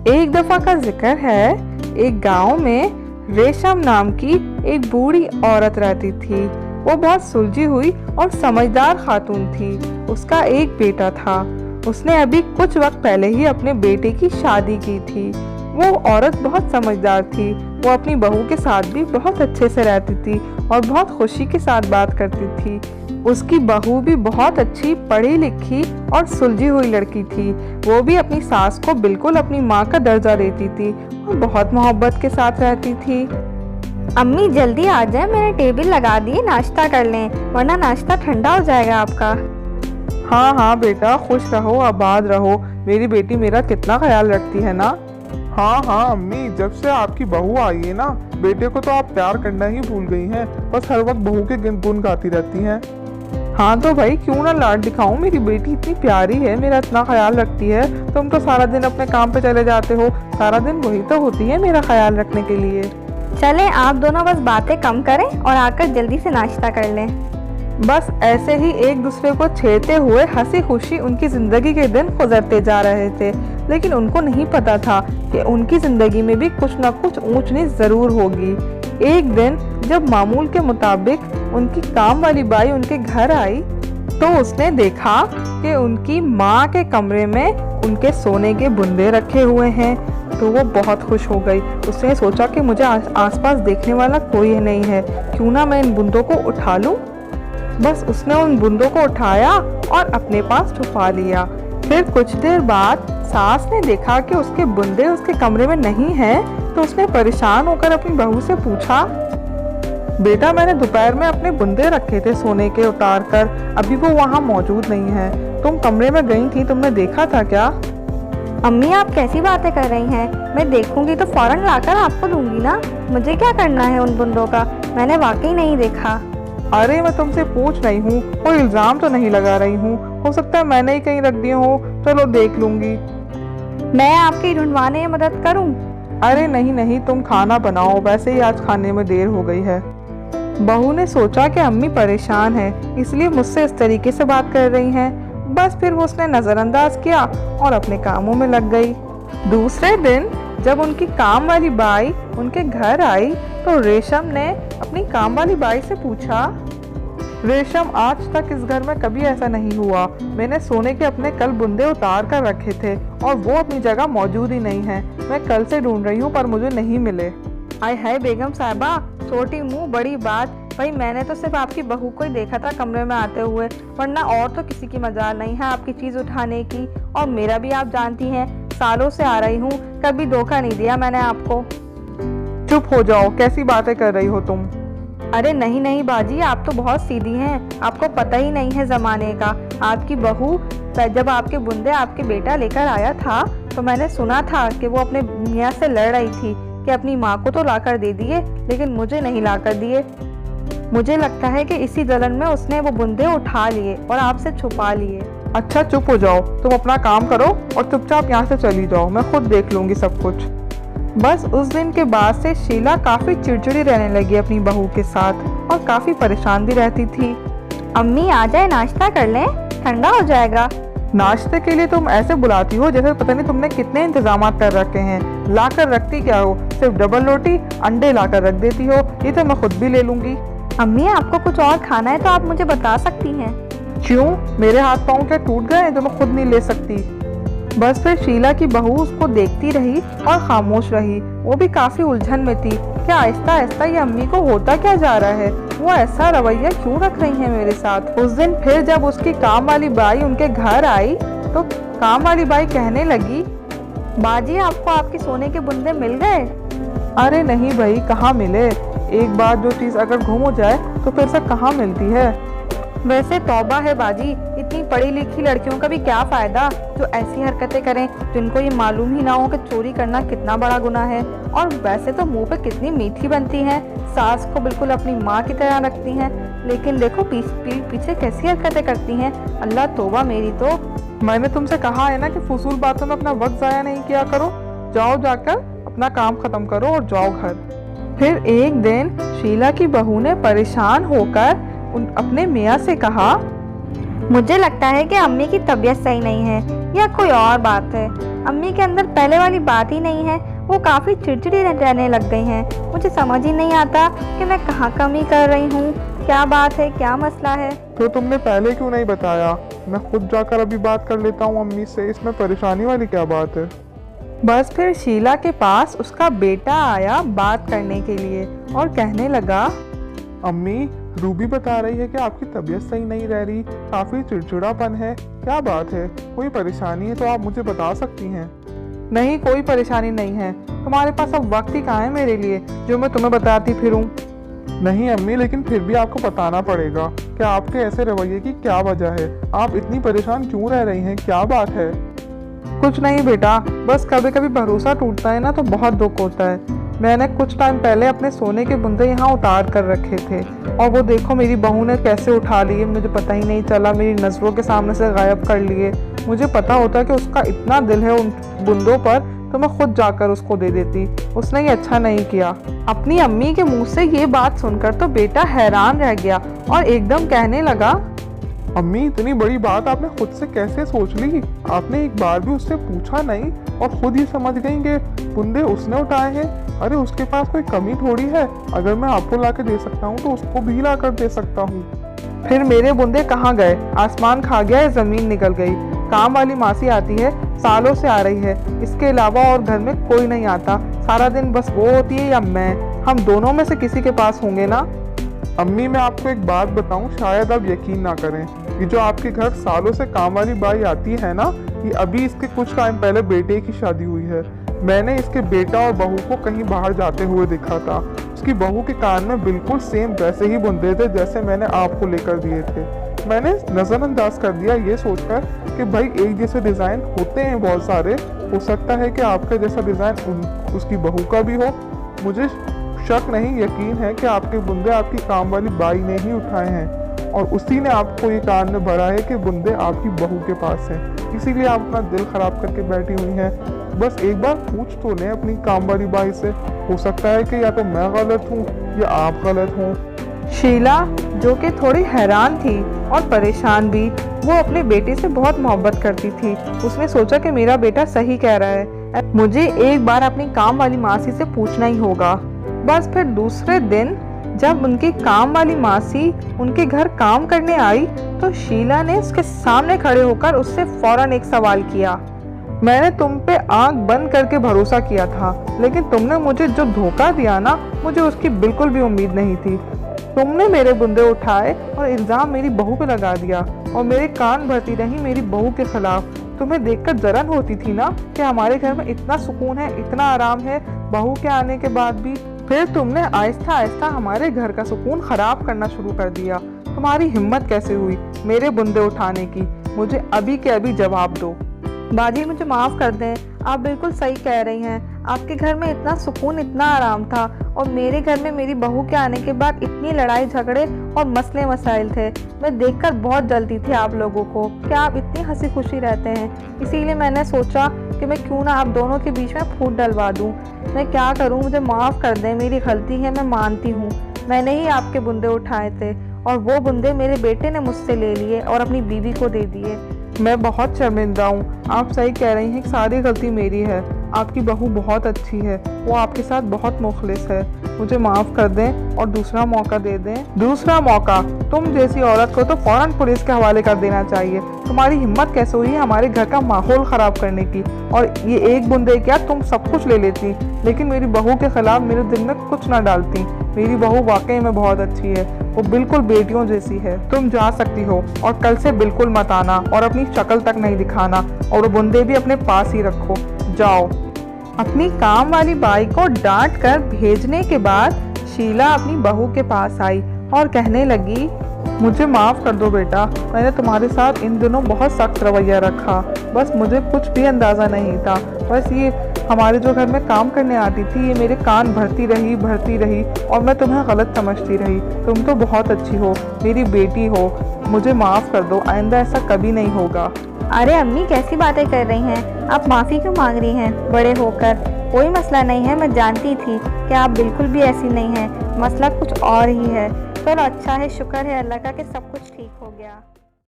एक दफा का जिक्र है, एक गांव में रेशम नाम की एक बूढ़ी औरत रहती थी। वो बहुत सुलझी हुई और समझदार खातून थी। उसका एक बेटा था। उसने अभी कुछ वक्त पहले ही अपने बेटे की शादी की थी। वो औरत बहुत समझदार थी। वो अपनी बहू के साथ भी बहुत अच्छे से रहती थी और बहुत खुशी के साथ बात करती थी। उसकी बहू भी बहुत अच्छी पढ़ी लिखी और सुलझी हुई लड़की थी। वो भी अपनी सास को बिल्कुल अपनी माँ का दर्जा देती थी और बहुत मोहब्बत के साथ रहती थी। अम्मी जल्दी आ जाए, मैंने टेबल लगा दिए, नाश्ता कर लें वरना नाश्ता ठंडा हो जाएगा आपका। हाँ हाँ बेटा, खुश रहो, आबाद रहो। मेरी बेटी मेरा कितना ख्याल रखती है ना। हाँ हाँ अम्मी, जब से आपकी बहू आई है ना, बेटे को तो आप प्यार करना ही भूल गई हैं। बस हर वक्त बहू के गुन गाती रहती हैं। हाँ तो भाई क्यों ना लाड दिखाऊं, मेरी बेटी इतनी प्यारी है, मेरा इतना ख्याल रखती है। तुम तो सारा दिन अपने काम पे चले जाते हो, सारा दिन वही तो होती है मेरा ख्याल रखने के लिए। चलें आप दोनों बस बातें कम करें और आकर जल्दी से नाश्ता कर लें। बस ऐसे ही एक दूसरे को छेड़ते हुए हंसी खुशी उनकी जिंदगी के दिन गुजरते जा रहे थे। लेकिन उनको नहीं पता था कि उनकी जिंदगी में भी कुछ न कुछ ऊंच नीच जरूर होगी। एक दिन जब मामूल के मुताबिक उनकी काम वाली बाई उनके घर आई तो उसने देखा कि उनकी माँ के कमरे में उनके सोने के बुंदे रखे हुए हैं। तो वो बहुत खुश हो गई। उसने सोचा कि मुझे आसपास देखने वाला कोई नहीं है, क्यों ना मैं इन बुंदों को उठा लूं। बस उसने उन बुंदों को उठाया और अपने पास छुपा लिया। फिर कुछ देर बाद सास ने देखा कि उसके बुंदे उसके कमरे में नहीं हैं, तो उसने परेशान होकर अपनी बहू से पूछा, बेटा मैंने दोपहर में अपने बुंदे रखे थे सोने के उतार कर, अभी वो वहाँ मौजूद नहीं है। तुम कमरे में गई थी, तुमने देखा था क्या? अम्मी आप कैसी बातें कर रही हैं? मैं देखूंगी तो फौरन लाकर आपको दूंगी ना। मुझे क्या करना है उन बुंदों का, मैंने वाकई नहीं देखा। अरे मैं तुमसे पूछ रही हूँ, कोई इल्जाम तो नहीं लगा रही हूँ। हो सकता है मैंने ही कहीं रख दिए हो, चलो देख लूंगी। मैं आपकी ढूंढवाने में मदद करूं? अरे नहीं नहीं, तुम खाना बनाओ, वैसे ही आज खाने में देर हो गई है। बहू ने सोचा कि अम्मी परेशान है, इसलिए मुझसे इस तरीके से बात कर रही हैं। बस फिर वो उसने नजरअंदाज किया और अपने कामों में लग गई। दूसरे दिन जब उनकी काम वाली बाई उनके घर आई तो रेशम ने अपनी काम वाली बाई से पूछा, रेशम आज तक इस घर में कभी ऐसा नहीं हुआ। मैंने सोने के अपने कल बुंदे उतार कर रखे थे और वो अपनी जगह मौजूद ही नहीं है। मैं कल से ढूंढ रही हूँ पर मुझे नहीं मिले। आय हाय बेगम साहबा, छोटी मुंह बड़ी बात। भाई मैंने तो सिर्फ आपकी बहू को ही देखा था कमरे में आते हुए, वरना और तो किसी की मजाल नहीं है आपकी चीज उठाने की। और मेरा भी आप जानती हैं, सालों से आ रही हूँ, कभी धोखा नहीं दिया मैंने आपको। चुप हो जाओ, कैसी बातें कर रही हो तुम? अरे नहीं नहीं बाजी, आप तो बहुत सीधी हैं, आपको पता ही नहीं है जमाने का। आपकी बहू जब आपके बुंदे आपके बेटा लेकर आया था तो मैंने सुना था कि वो अपने मियाँ से लड़ रही थी कि अपनी माँ को तो लाकर दे दिए लेकिन मुझे नहीं लाकर दिए। मुझे लगता है कि इसी जलन में उसने वो बुंदे उठा लिए और आपसे छुपा लिए। अच्छा चुप हो जाओ, तुम अपना काम करो और चुपचाप यहाँ से चली जाओ, मैं खुद देख लूंगी सब कुछ। बस उस दिन के बाद से शीला काफी चिड़चिड़ी रहने लगी अपनी बहू के साथ और काफी परेशान भी रहती थी। अम्मी आ जाए, नाश्ता कर लें, ठंडा हो जाएगा। नाश्ते के लिए तुम ऐसे बुलाती हो जैसे पता नहीं तुमने कितने इंतजाम कर रखे हैं। लाकर रखती क्या हो? सिर्फ डबल रोटी अंडे लाकर रख देती हो, ये तो मैं खुद भी ले लूंगी। अम्मी आपको कुछ और खाना है तो आप मुझे बता सकती हैं। क्यों, मेरे हाथ पाँव क्या टूट गए हैं जो मैं खुद नहीं ले सकती? बस फिर शीला की बहू उसको देखती रही और खामोश रही। वो भी काफी उलझन में थी कि आहिस्ता आहिस्ता ये अम्मी को होता क्या जा रहा है, वो ऐसा रवैया क्यों रख रही है मेरे साथ। उस दिन फिर जब उसकी काम वाली बाई उनके घर आई तो काम वाली बाई कहने लगी, बाजी आपको आपके सोने के बुंदे मिल गए? अरे नहीं भाई, कहाँ मिले। एक बार जो चीज अगर गुम हो जाए तो फिर से कहाँ मिलती है। वैसे तौबा है बाजी, इतनी पढ़ी लिखी लड़कियों का भी क्या फायदा जो ऐसी हरकतें करें जिनको ये मालूम ही ना हो कि चोरी करना कितना बड़ा गुनाह है। और वैसे तो मुंह पे कितनी मीठी बनती हैं, सास को बिल्कुल अपनी माँ की तरह रखती हैं, लेकिन देखो पीछे कैसी हरकतें करती हैं। अल्लाह तौबा मेरी तो। मैंने तुमसे कहा है ना कि फजूल बातों में अपना वक्त जाया नहीं किया करो। जाओ जाकर अपना काम खत्म करो और जाओ घर। फिर एक दिन शीला की बहू ने परेशान होकर अपने मियाँ से कहा, मुझे लगता है कि अम्मी की तबीयत सही नहीं है, या कोई और बात है? अम्मी के अंदर पहले वाली बात ही नहीं है, वो काफ़ी चिड़चिड़ी रहने लग गई हैं। मुझे समझ ही नहीं आता कि मैं कहाँ कमी कर रही हूँ, क्या बात है, क्या मसला है। तो तुमने पहले क्यों नहीं बताया? मैं खुद जाकर अभी बात कर लेता हूँ अम्मी से, इसमें परेशानी वाली क्या बात है? बस फिर शीला के पास उसका बेटा आया बात करने के लिए और कहने लगा, अम्मी, रूबी बता रही है कि आपकी तबीयत सही नहीं रह रही, काफ़ी चिड़चिड़ापन है, क्या बात है? कोई परेशानी है तो आप मुझे बता सकती हैं। नहीं, कोई परेशानी नहीं है। तुम्हारे पास अब वक्त ही कहाँ है मेरे लिए जो मैं तुम्हें बताती फिरूं? नहीं अम्मी, लेकिन फिर भी आपको बताना पड़ेगा कि आपके ऐसे रवैये की क्या वजह है। आप इतनी परेशान क्यों रह रही हैं, क्या बात है? कुछ नहीं बेटा, बस कभी कभी भरोसा टूटता है ना तो बहुत दुख होता है। मैंने कुछ टाइम पहले अपने सोने के बुंदे यहाँ उतार कर रखे थे और वो देखो मेरी बहू ने कैसे उठा लिए, मुझे पता ही नहीं चला, मेरी नज़रों के सामने से गायब कर लिए। मुझे पता होता कि उसका इतना दिल है उन बुंदों पर तो मैं खुद जाकर उसको दे देती। उसने ये अच्छा नहीं किया। अपनी अम्मी के मुंह से ये बात सुनकर तो बेटा हैरान रह गया और एकदम कहने लगा, अम्मी, इतनी बड़ी बात आपने खुद से कैसे सोच ली? आपने एक बार भी उससे पूछा नहीं और खुद ही समझ गई कि बुंदे उसने उठाए हैं। अरे उसके पास कोई कमी थोड़ी है, अगर मैं आपको ला के दे सकता हूँ तो उसको भी ला कर दे सकता हूँ। फिर मेरे बुंदे कहाँ गए? आसमान खा गया या ज़मीन निकल गई? काम वाली मासी आती है, सालों से आ रही है, इसके अलावा और घर में कोई नहीं आता। सारा दिन बस वो होती है या मैं, हम दोनों में से किसी के पास होंगे ना। अम्मी, मैं आपको एक बात बताऊं, शायद आप यकीन ना करें। ये जो आपके घर सालों से काम वाली बाई आती है ना, ये अभी इसके कुछ टाइम पहले बेटे की शादी हुई है। मैंने इसके बेटा और बहू को कहीं बाहर जाते हुए देखा था। उसकी बहू के कान में बिल्कुल सेम वैसे ही बुंदे थे जैसे मैंने आपको लेकर दिए थे। मैंने नज़रअंदाज कर दिया ये सोचकर कि भाई एक जैसे डिज़ाइन होते हैं बहुत सारे, हो सकता है कि आपका जैसा डिज़ाइन उसकी बहू का भी हो। मुझे शक नहीं, यकीन है कि आपके बुंदे आपकी काम वाली बाई ने ही उठाए हैं और उसी ने आपको ये कान में भरा है कि बुंदे आपकी बहू के पास हैं। इसीलिए आप अपना दिल खराब करके बैठी हुई हैं। बस एक बार पूछ तो लें अपनी काम वाली बाई से, हो सकता है कि या तो मैं गलत हूँ या आप गलत हों। शीला, जो कि थोड़ी हैरान थी और परेशान भी, वो अपने बेटे से बहुत मोहब्बत करती थी। उसने सोचा कि मेरा बेटा सही कह रहा है, मुझे एक बार अपनी काम वाली मासी से पूछना ही होगा। बस फिर दूसरे दिन जब उनकी काम वाली मासी उनके घर काम करने आई तो शीला ने उसके सामने खड़े होकर उससे फौरन एक सवाल किया, मैंने तुम पे आंख बंद करके भरोसा किया था, लेकिन तुमने मुझे जो धोखा दिया ना, मुझे उसकी बिल्कुल भी उम्मीद नहीं थी। तुमने मेरे बुंदे उठाए और इल्ज़ाम मेरी बहू पे लगा दिया और मेरे कान भरती रही मेरी बहू के खिलाफ। तुम्हें देखकर जलन होती थी ना कि हमारे घर में इतना सुकून है, इतना आराम है बहू के आने के बाद भी। फिर तुमने आहिस्ता आहिस्ता हमारे घर का सुकून खराब करना शुरू कर दिया। तुम्हारी हिम्मत कैसे हुई मेरे बुंदे उठाने की? मुझे अभी के अभी जवाब दो। बाजी, मुझे माफ़ कर दें, आप बिल्कुल सही कह रही हैं। आपके घर में इतना सुकून, इतना आराम था और मेरे घर में मेरी बहू के आने के बाद इतनी लड़ाई झगड़े और मसले मसाइल थे। मैं देखकर बहुत जलती थी आप लोगों को कि आप इतनी हंसी खुशी रहते हैं। इसीलिए मैंने सोचा कि मैं क्यों ना आप दोनों के बीच में फूट डलवा दूँ। मैं क्या करूँ, मुझे माफ़ कर दें, मेरी गलती है, मैं मानती हूँ। मैंने ही आपके बुंदे उठाए थे और वो बुंदे मेरे बेटे ने मुझसे ले लिए और अपनी बीवी को दे दिए। मैं बहुत शर्मिंदा हूँ। आप सही कह रही हैं कि सारी गलती मेरी है। आपकी बहू बहुत अच्छी है, वो आपके साथ बहुत मुखलिस है। मुझे माफ़ कर दें और दूसरा मौका दे दें। दूसरा मौका? तुम जैसी औरत को तो फौरन पुलिस के हवाले कर देना चाहिए। तुम्हारी हिम्मत कैसे हुई हमारे घर का माहौल ख़राब करने की? और ये एक बुंदे क्या, तुम सब कुछ ले लेती, लेकिन मेरी बहू के खिलाफ मेरे दिल में कुछ ना डालती। मेरी बहू वाकई में बहुत अच्छी है, वो बिल्कुल बेटियों जैसी है। तुम जा सकती हो और कल से बिल्कुल मत आना और अपनी शक्ल तक नहीं दिखाना और वो बुंदे भी अपने पास ही रखो। जाओ। अपनी काम वाली बाई को डांट कर भेजने के बाद शीला अपनी बहू के पास आई और कहने लगी, मुझे माफ़ कर दो बेटा, मैंने तुम्हारे साथ इन दिनों बहुत सख्त रवैया रखा। बस मुझे कुछ भी अंदाज़ा नहीं था। बस ये हमारे जो घर में काम करने आती थी, ये मेरे कान भरती रही और मैं तुम्हें गलत समझती रही। तुम तो बहुत अच्छी हो, मेरी बेटी हो, मुझे माफ़ कर दो, आइंदा ऐसा कभी नहीं होगा। अरे अम्मी, कैसी बातें कर रही हैं? आप माफ़ी क्यों मांग रही हैं बड़े होकर? कोई मसला नहीं है, मैं जानती थी कि आप बिल्कुल भी ऐसी नहीं हैं। मसला कुछ और ही है। चलो अच्छा है, शुक्र है अल्लाह का कि सब कुछ ठीक हो गया।